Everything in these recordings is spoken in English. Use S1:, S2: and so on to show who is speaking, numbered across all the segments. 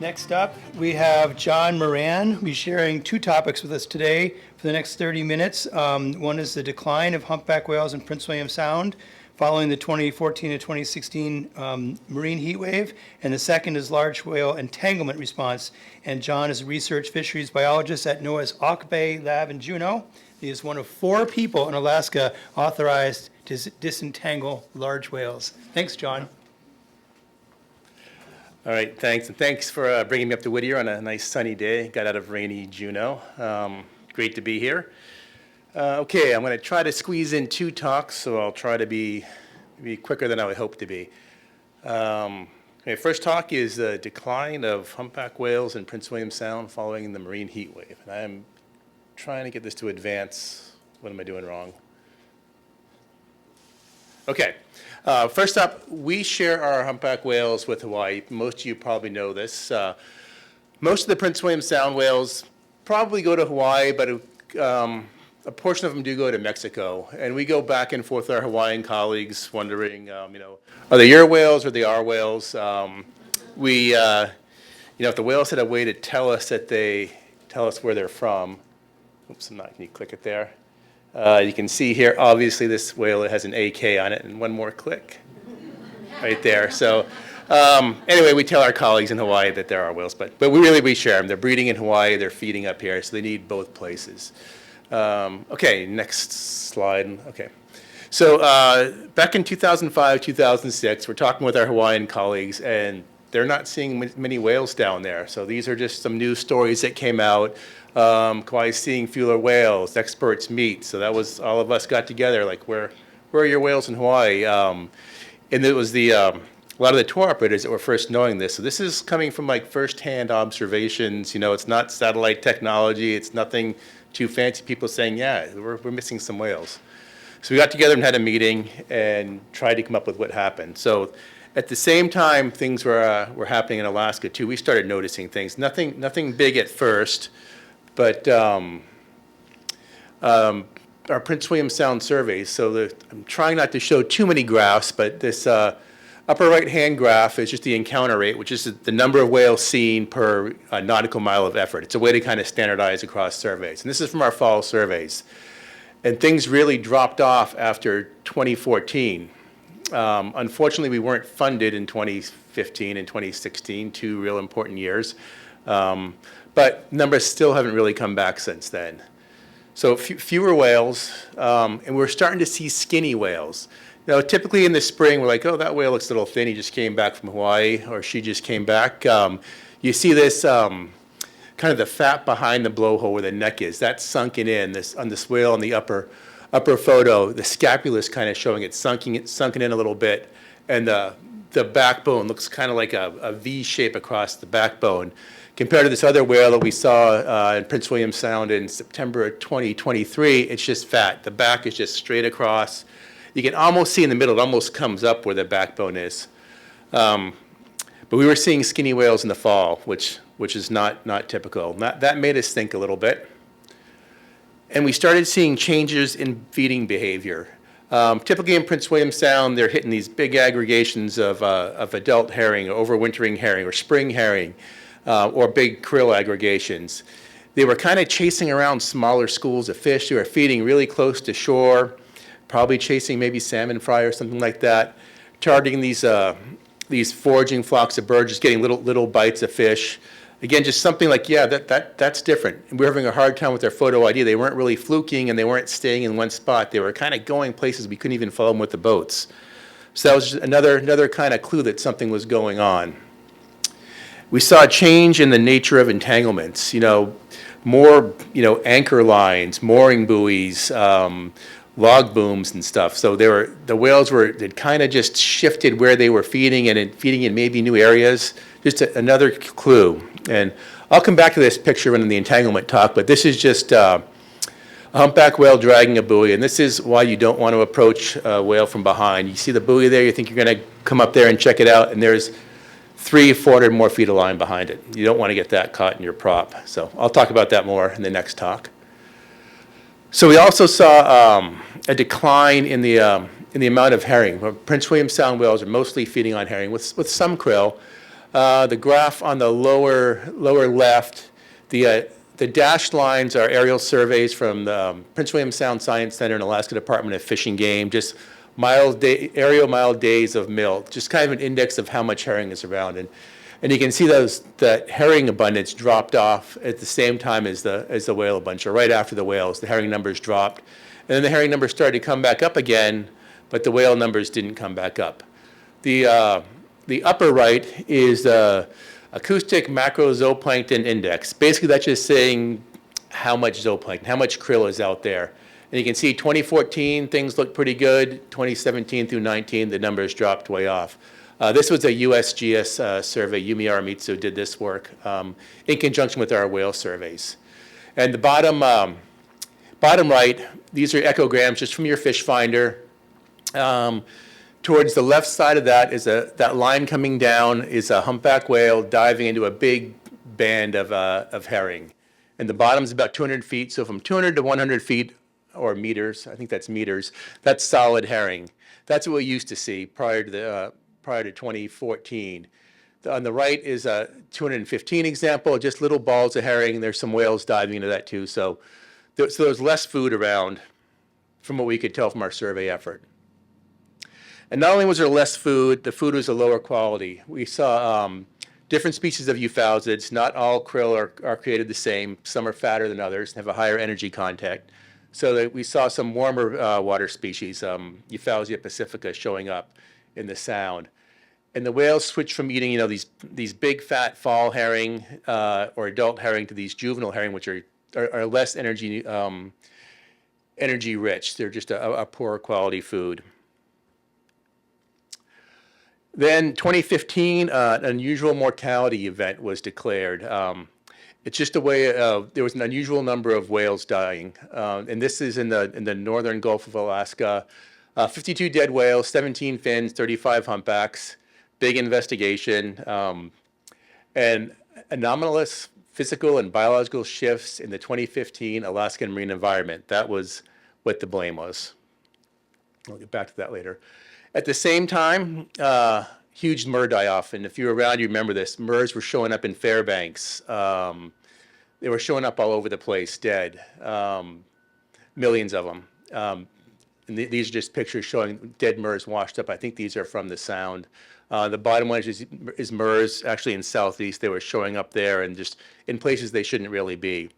S1: Next up, we have John Moran, who'll be sharing two topics with us today for the next 30 minutes. One is the decline of humpback whales in Prince William Sound following the 2014 to 2016 marine heat wave, and the second is large whale entanglement response. And John is a research fisheries biologist at NOAA's Auke lab in Juneau. He is one of 4 people in Alaska authorized to disentangle large whales. Thanks, John.
S2: All right, thanks. And thanks for bringing me up to Whittier on a nice sunny day. Got out of rainy Juneau. Great to be here. Okay, I'm going to try to squeeze in 2 talks, so I'll try to be quicker than I would hope to be. Okay, first talk is the decline of humpback whales in Prince William Sound following the marine heat wave. And I'm trying to get this to advance. What am I doing wrong? Okay. First up, we share our humpback whales with Hawaii. Most of you probably know this. Most of the Prince William Sound whales probably go to Hawaii, but a portion of them do go to Mexico. And we go back and forth with our Hawaiian colleagues wondering, are they your whales or they our whales? If the whales had a way to tell us where they're from. Oops, can you click it there? You can see here, obviously, this whale has an AK on it, and one more click right there. So anyway, we tell our colleagues in Hawaii that they're our whales, but we share them. They're breeding in Hawaii, they're feeding up here, so they need both places. Okay, next slide. Okay. So back in 2005, 2006, we're talking with our Hawaiian colleagues, and they're not seeing many whales down there. So these are just some news stories that came out. Kauai's seeing fewer whales, experts meet. So that was, all of us got together, like, where are your whales in Hawaii? And it was a lot of the tour operators that were first knowing this. So this is coming from like firsthand observations. It's not satellite technology. It's nothing too fancy. People saying, yeah, we're missing some whales. So we got together and had a meeting and tried to come up with what happened. So at the same time, things were happening in Alaska too. We started noticing things. Nothing big at first. But our Prince William Sound surveys, so I'm trying not to show too many graphs, but this upper right-hand graph is just the encounter rate, which is the number of whales seen per nautical mile of effort. It's a way to kind of standardize across surveys. And this is from our fall surveys. And things really dropped off after 2014. Unfortunately, we weren't funded in 2015 and 2016, 2 real important years. But numbers still haven't really come back since then. So fewer whales, and we're starting to see skinny whales. Typically in the spring, we're like, oh, that whale looks a little thin. He just came back from Hawaii, or she just came back. You see this kind of the fat behind the blowhole where the neck is. That's sunken in. On this whale on the upper photo, the scapula is kind of showing it sunken in a little bit, and the backbone looks kind of like a V shape across the backbone. Compared to this other whale that we saw in Prince William Sound in September of 2023, it's just fat. The back is just straight across. You can almost see in the middle, it almost comes up where the backbone is. But we were seeing skinny whales in the fall, which is not typical. That made us think a little bit. And we started seeing changes in feeding behavior. Typically in Prince William Sound, they're hitting these big aggregations of adult herring, or overwintering herring, or spring herring. Or big krill aggregations. They were kind of chasing around smaller schools of fish. They were feeding really close to shore, probably chasing maybe salmon fry or something like that, targeting these foraging flocks of birds, just getting little bites of fish. Again, just something like, yeah, that's different. And we were having a hard time with their photo ID. They weren't really fluking, and they weren't staying in one spot. They were kind of going places we couldn't even follow them with the boats. So that was just another kind of clue that something was going on. We saw a change in the nature of entanglements, more, anchor lines, mooring buoys, log booms and stuff. So the whales had kind of just shifted where they were feeding and feeding in maybe new areas. Just another clue. And I'll come back to this picture in the entanglement talk, but this is just a humpback whale dragging a buoy, and this is why you don't want to approach a whale from behind. You see the buoy there, you think you're going to come up there and check it out, and there's 300-400 more feet of line behind it. You don't want to get that caught in your prop. So I'll talk about that more in the next talk. So we also saw a decline in the in the amount of herring. Prince William Sound whales are mostly feeding on herring with some krill. The graph on the lower left, the dashed lines are aerial surveys from the Prince William Sound Science Center and Alaska Department of Fish and Game, just aerial mile days of milk, just kind of an index of how much herring is around. And you can see that herring abundance dropped off at the same time as the whale abundance, or right after the whales. The herring numbers dropped. And then the herring numbers started to come back up again, but the whale numbers didn't come back up. The upper right is the acoustic macro zooplankton index. Basically, that's just saying how much zooplankton, how much krill is out there. And you can see 2014, things looked pretty good. 2017 through 19, the numbers dropped way off. This was a USGS survey. Yumi Aramitsu did this work in conjunction with our whale surveys. And the bottom right, these are echograms just from your fish finder. Towards the left side of that is that line coming down is a humpback whale diving into a big band of herring. And the bottom is about 200 feet. So from 200 to 100 feet, or meters, I think that's meters, that's solid herring. That's what we used to see prior to 2014. On the right is a 215 example, just little balls of herring. There's some whales diving into that too. So there's less food around from what we could tell from our survey effort. And not only was there less food, the food was a lower quality. We saw different species of euphausiids. Not all krill are created the same. Some are fatter than others and have a higher energy content. So that we saw some warmer water species, Euphausia pacifica, showing up in the sound. And the whales switched from eating, these big fat fall herring or adult herring to these juvenile herring, which are less energy rich. They're just a poorer quality food. Then 2015, an unusual mortality event was declared. It's just a way there was an unusual number of whales dying. And this is in the northern Gulf of Alaska. 52 dead whales, 17 fins, 35 humpbacks, big investigation. And anomalous physical and biological shifts in the 2015 Alaskan marine environment. That was what the blame was. I'll get back to that later. At the same time, huge murre die-off. And if you're around, you remember this. Murres were showing up in Fairbanks. They were showing up all over the place, dead. Millions of them. And these are just pictures showing dead murres washed up. I think these are from the Sound. The bottom one is murres, actually in Southeast. They were showing up there and just in places they shouldn't really be.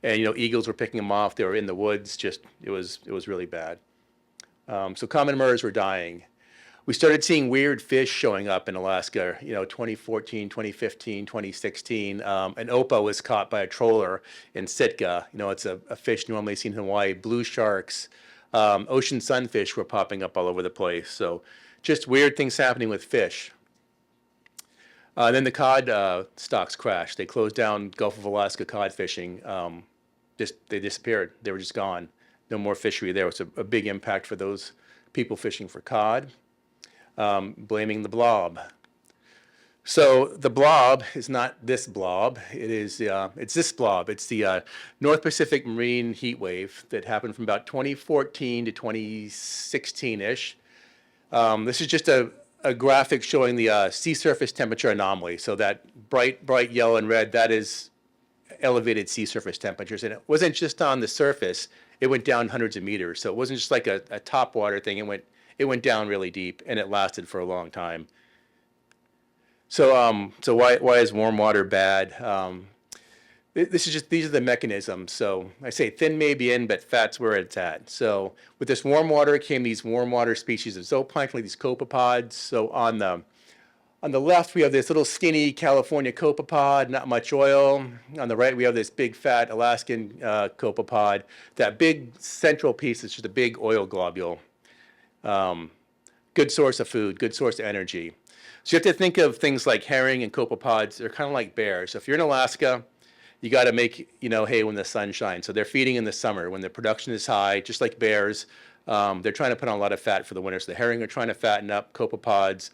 S2: And, eagles were picking them off. They were in the woods. Just, it was really bad. So common murres were dying. We started seeing weird fish showing up in Alaska, 2014, 2015, 2016. An opa was caught by a troller in Sitka. It's a fish normally seen in Hawaii. Blue sharks, ocean sunfish were popping up all over the place. So just weird things happening with fish. Then the cod stocks crashed. They closed down Gulf of Alaska cod fishing. They disappeared. They were just gone. No more fishery there. It was a big impact for those people fishing for cod. Blaming the blob. So the blob is not this blob. It's this blob. It's the North Pacific Marine Heatwave that happened from about 2014 to 2016-ish. This is just a graphic showing the sea surface temperature anomaly. So that bright yellow and red, that is elevated sea surface temperatures. And it wasn't just on the surface. It went down hundreds of meters. So it wasn't just like a top water thing. It went down really deep, and it lasted for a long time. So why is warm water bad? These are the mechanisms. So I say thin may be in, but fat's where it's at. So with this warm water came these warm water species of zooplankton, like these copepods. So on the left, we have this little skinny California copepod, not much oil. On the right, we have this big fat Alaskan copepod. That big central piece is just a big oil globule. Good source of food, good source of energy. So you have to think of things like herring and copepods. They're kind of like bears. So if you're in Alaska, you got to make, hay when the sun shines. So they're feeding in the summer when the production is high, just like bears. They're trying to put on a lot of fat for the winter. So the herring are trying to fatten up copepods.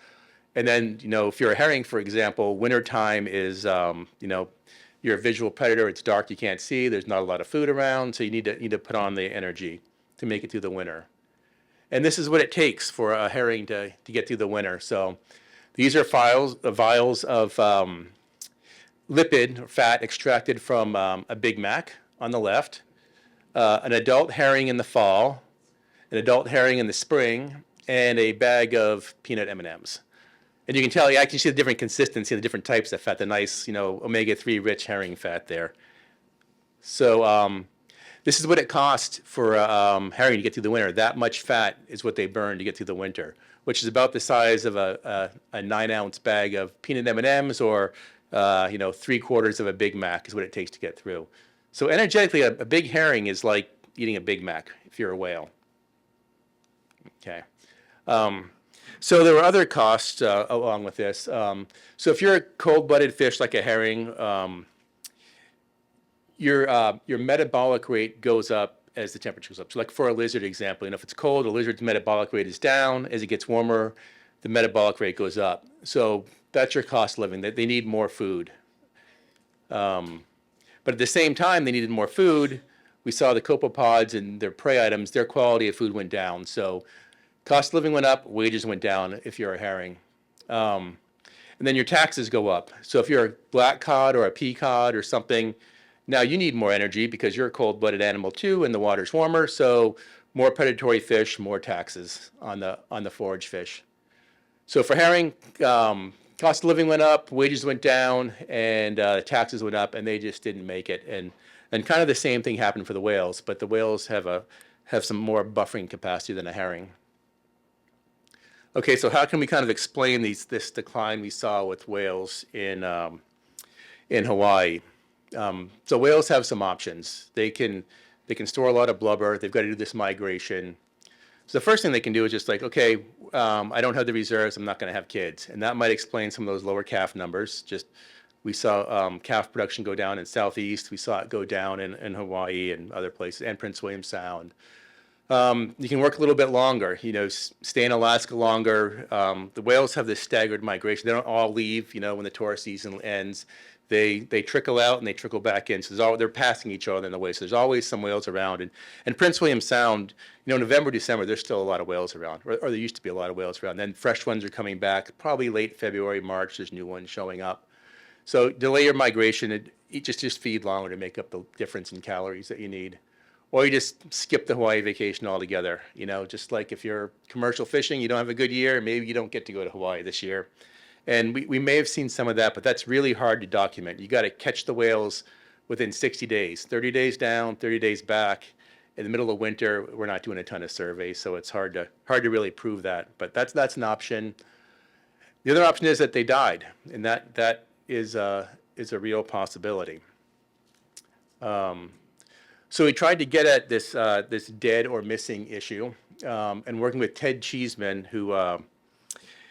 S2: And then, if you're a herring, for example, wintertime is, you're a visual predator. It's dark, you can't see. There's not a lot of food around. So you need to put on the energy to make it through the winter. And this is what it takes for a herring to get through the winter. So these are vials of lipid or fat extracted from a Big Mac on the left, an adult herring in the fall, an adult herring in the spring, and a bag of peanut M&Ms. And you can tell, you actually see the different consistency, the different types of fat, the nice, omega-3 rich herring fat there. So this is what it costs for herring to get through the winter. That much fat is what they burn to get through the winter, which is about the size of a 9-ounce bag of peanut M&Ms or 3/4 of a Big Mac is what it takes to get through. So energetically, a big herring is like eating a Big Mac if you're a whale. Okay. So there were other costs along with this. So if you're a cold-blooded fish like a herring, your metabolic rate goes up as the temperature goes up. So like for a lizard example, if it's cold, a lizard's metabolic rate is down. As it gets warmer, the metabolic rate goes up. So that's your cost of living. They need more food. But at the same time, they needed more food. We saw the copepods and their prey items, their quality of food went down. So cost of living went up, wages went down if you're a herring. And then your taxes go up. So if you're a black cod or a pea cod or something, now you need more energy because you're a cold-blooded animal too and the water's warmer. So more predatory fish, more taxes on the forage fish. So for herring, cost of living went up, wages went down, and taxes went up, and they just didn't make it. And kind of the same thing happened for the whales, but the whales have some more buffering capacity than a herring. Okay, so how can we kind of explain this decline we saw with whales in Hawaii? So whales have some options. They can store a lot of blubber. They've got to do this migration. So the first thing they can do is just like, okay, I don't have the reserves. I'm not going to have kids, and that might explain some of those lower calf numbers. Just we saw calf production go down in Southeast. We saw it go down in Hawaii and other places, and Prince William Sound. You can work a little bit longer, stay in Alaska longer. The whales have this staggered migration. They don't all leave, when the tourist season ends. They trickle out and they trickle back in. So they're passing each other in the way. So there's always some whales around. And Prince William Sound, November, December, there's still a lot of whales around, or there used to be a lot of whales around. Then fresh ones are coming back. Probably late February, March, there's new ones showing up. So delay your migration. Just feed longer to make up the difference in calories that you need. Or you just skip the Hawaii vacation altogether. Just like if you're commercial fishing, you don't have a good year, maybe you don't get to go to Hawaii this year. And we may have seen some of that, but that's really hard to document. You got to catch the whales within 60 days, 30 days down, 30 days back. In the middle of winter, we're not doing a ton of surveys, so it's hard to really prove that. But that's an option. The other option is that they died, and that is a real possibility. So we tried to get at this dead or missing issue, and working with Ted Cheeseman, who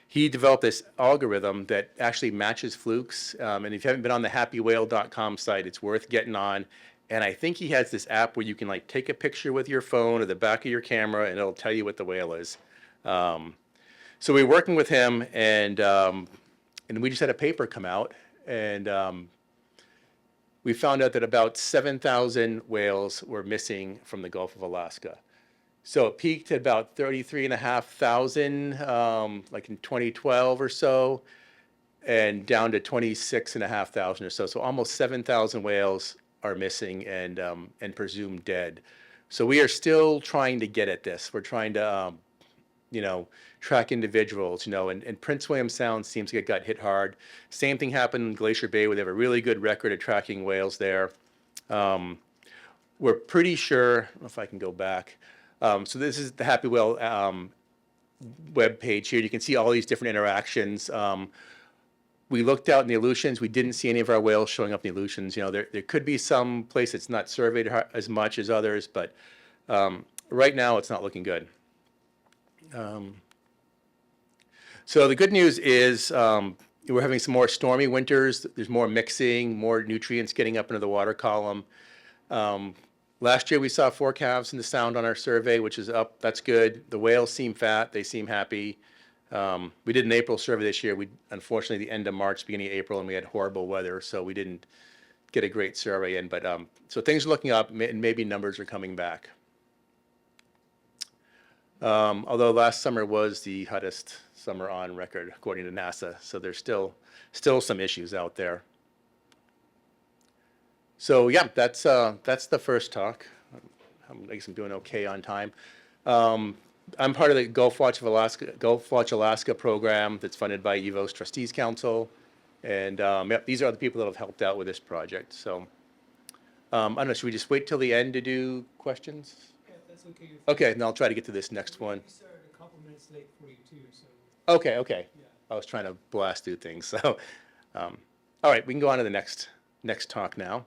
S2: he developed this algorithm that actually matches flukes. And if you haven't been on the happywhale.com site, it's worth getting on. And I think he has this app where you can take a picture with your phone or the back of your camera, and it'll tell you what the whale is. So we're working with him, and we just had a paper come out, and we found out that about 7,000 whales were missing from the Gulf of Alaska. So it peaked at about 33,500, like in 2012 or so, and down to 26,500 or so. So almost 7,000 whales are missing and presumed dead. So we are still trying to get at this. We're trying to, track individuals, and Prince William Sound seems to get got hit hard. Same thing happened in Glacier Bay, where they have a really good record of tracking whales there. We're pretty sure, I don't know if I can go back. So this is the Happy Whale web page here. You can see all these different interactions. We looked out in the Aleutians. We didn't see any of our whales showing up in the Aleutians. There could be some place that's not surveyed as much as others, but right now it's not looking good. So the good news is we're having some more stormy winters. There's more mixing, more nutrients getting up into the water column. Last year we saw 4 calves in the Sound on our survey, which is up. That's good. The whales seem fat. They seem happy. We did an April survey this year. Unfortunately, the end of March, beginning of April, and we had horrible weather, so we didn't get a great survey in. But so things are looking up, and maybe numbers are coming back. Although last summer was the hottest summer on record, according to NASA, so there's still some issues out there. So yeah, that's the first talk. I guess I'm doing okay on time. I'm part of the Gulf Watch Alaska program that's funded by EVO's Trustees Council, and yep, these are the people that have helped out with this project. So I don't know, should we just wait till the end to do questions?
S1: Yeah, that's okay.
S2: Okay, and I'll try to get to this next one.
S1: We started a couple minutes late for you too, so.
S2: Okay, okay.
S1: Yeah.
S2: I was trying to blast through things. So, all right, we can go on to the next talk now.